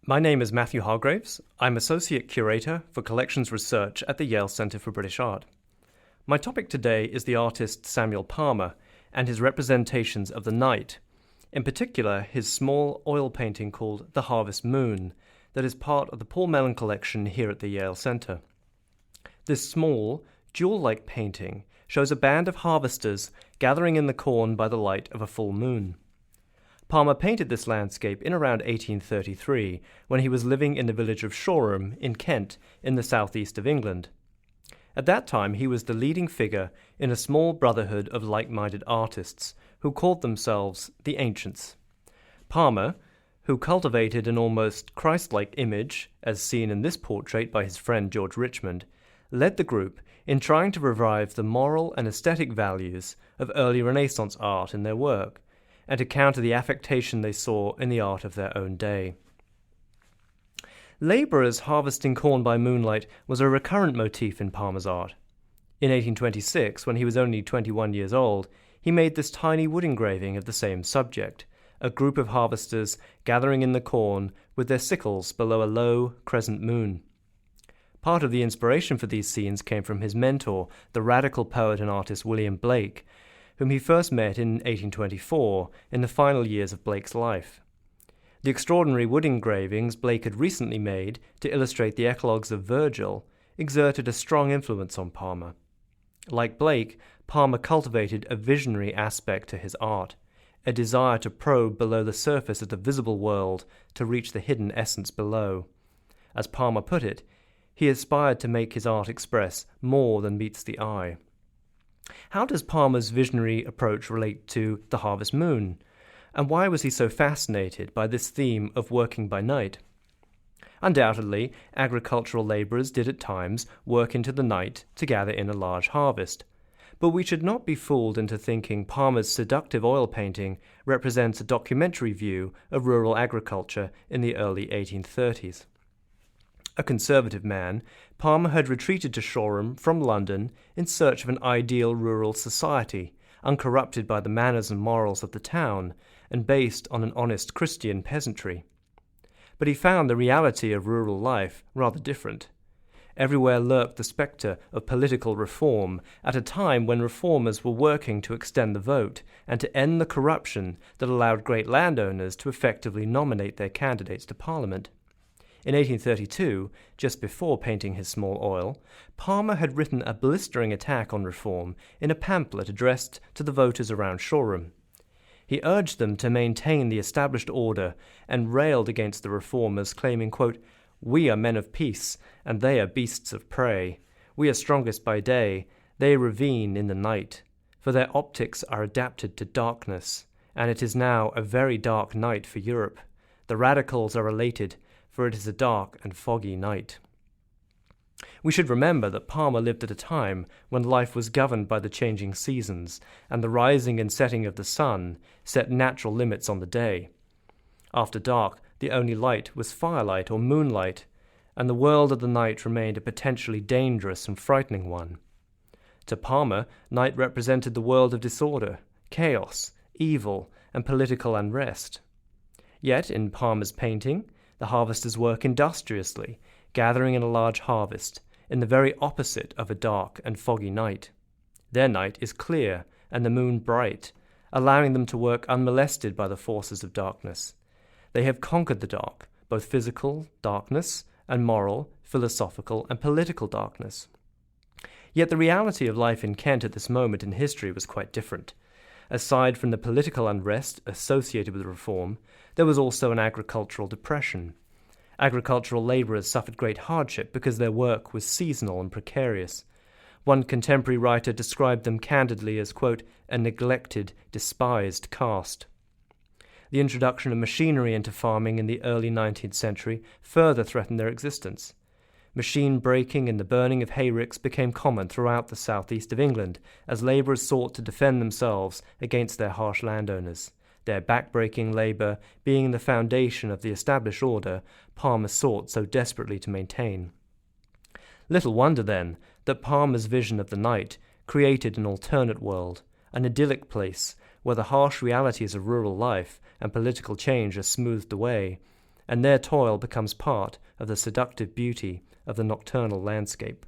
My name is Matthew Hargraves. I'm Associate Curator for Collections Research at the Yale Center for British Art. My topic today is the artist Samuel Palmer and his representations of the night, in particular his small oil painting called The Harvest Moon, that is part of the Paul Mellon collection here at the Yale Center. This small, jewel-like painting shows a band of harvesters gathering in the corn by the light of a full moon. Palmer painted this landscape in around 1833, when he was living in the village of Shoreham in Kent, in the southeast of England. At that time, he was the leading figure in a small brotherhood of like-minded artists who called themselves the Ancients. Palmer, who cultivated an almost Christ-like image, as seen in this portrait by his friend George Richmond, led the group in trying to revive the moral and aesthetic values of early Renaissance art in their work, and to counter the affectation they saw in the art of their own day. Labourers harvesting corn by moonlight was a recurrent motif in Palmer's art. In 1826, when he was only 21 years old, he made this tiny wood engraving of the same subject, a group of harvesters gathering in the corn with their sickles below a low crescent moon. Part of the inspiration for these scenes came from his mentor, the radical poet and artist William Blake, whom he first met in 1824, in the final years of Blake's life. The extraordinary wood engravings Blake had recently made to illustrate the eclogues of Virgil exerted a strong influence on Palmer. Like Blake, Palmer cultivated a visionary aspect to his art, a desire to probe below the surface of the visible world to reach the hidden essence below. As Palmer put it, he aspired to make his art express more than meets the eye. How does Palmer's visionary approach relate to The Harvest Moon? And why was he so fascinated by this theme of working by night? Undoubtedly, agricultural labourers did at times work into the night to gather in a large harvest. But we should not be fooled into thinking Palmer's seductive oil painting represents a documentary view of rural agriculture in the early 1830s. A conservative man, Palmer had retreated to Shoreham from London in search of an ideal rural society, uncorrupted by the manners and morals of the town, and based on an honest Christian peasantry. But he found the reality of rural life rather different. Everywhere lurked the spectre of political reform at a time when reformers were working to extend the vote and to end the corruption that allowed great landowners to effectively nominate their candidates to Parliament. In 1832, just before painting his small oil, Palmer had written a blistering attack on reform in a pamphlet addressed to the voters around Shoreham. He urged them to maintain the established order and railed against the reformers, claiming, quote, "We are men of peace, and they are beasts of prey. We are strongest by day, they ravine in the night, for their optics are adapted to darkness, and it is now a very dark night for Europe. The radicals are elated, for it is a dark and foggy night." We should remember that Palmer lived at a time when life was governed by the changing seasons, and the rising and setting of the sun set natural limits on the day. After dark, the only light was firelight or moonlight, and the world of the night remained a potentially dangerous and frightening one. To Palmer, night represented the world of disorder, chaos, evil, and political unrest. Yet, in Palmer's painting, the harvesters work industriously, gathering in a large harvest, in the very opposite of a dark and foggy night. Their night is clear and the moon bright, allowing them to work unmolested by the forces of darkness. They have conquered the dark, both physical darkness and moral, philosophical, and political darkness. Yet the reality of life in Kent at this moment in history was quite different. Aside from the political unrest associated with reform, there was also an agricultural depression. Agricultural labourers suffered great hardship because their work was seasonal and precarious. One contemporary writer described them candidly as, quote, "a neglected, despised caste." The introduction of machinery into farming in the early 19th century further threatened their existence. Machine breaking and the burning of hayricks became common throughout the southeast of England as labourers sought to defend themselves against their harsh landowners. Their back-breaking labour being the foundation of the established order Palmer sought so desperately to maintain. Little wonder, then, that Palmer's vision of the night created an alternate world, an idyllic place where the harsh realities of rural life and political change are smoothed away, and their toil becomes part of the seductive beauty of the nocturnal landscape.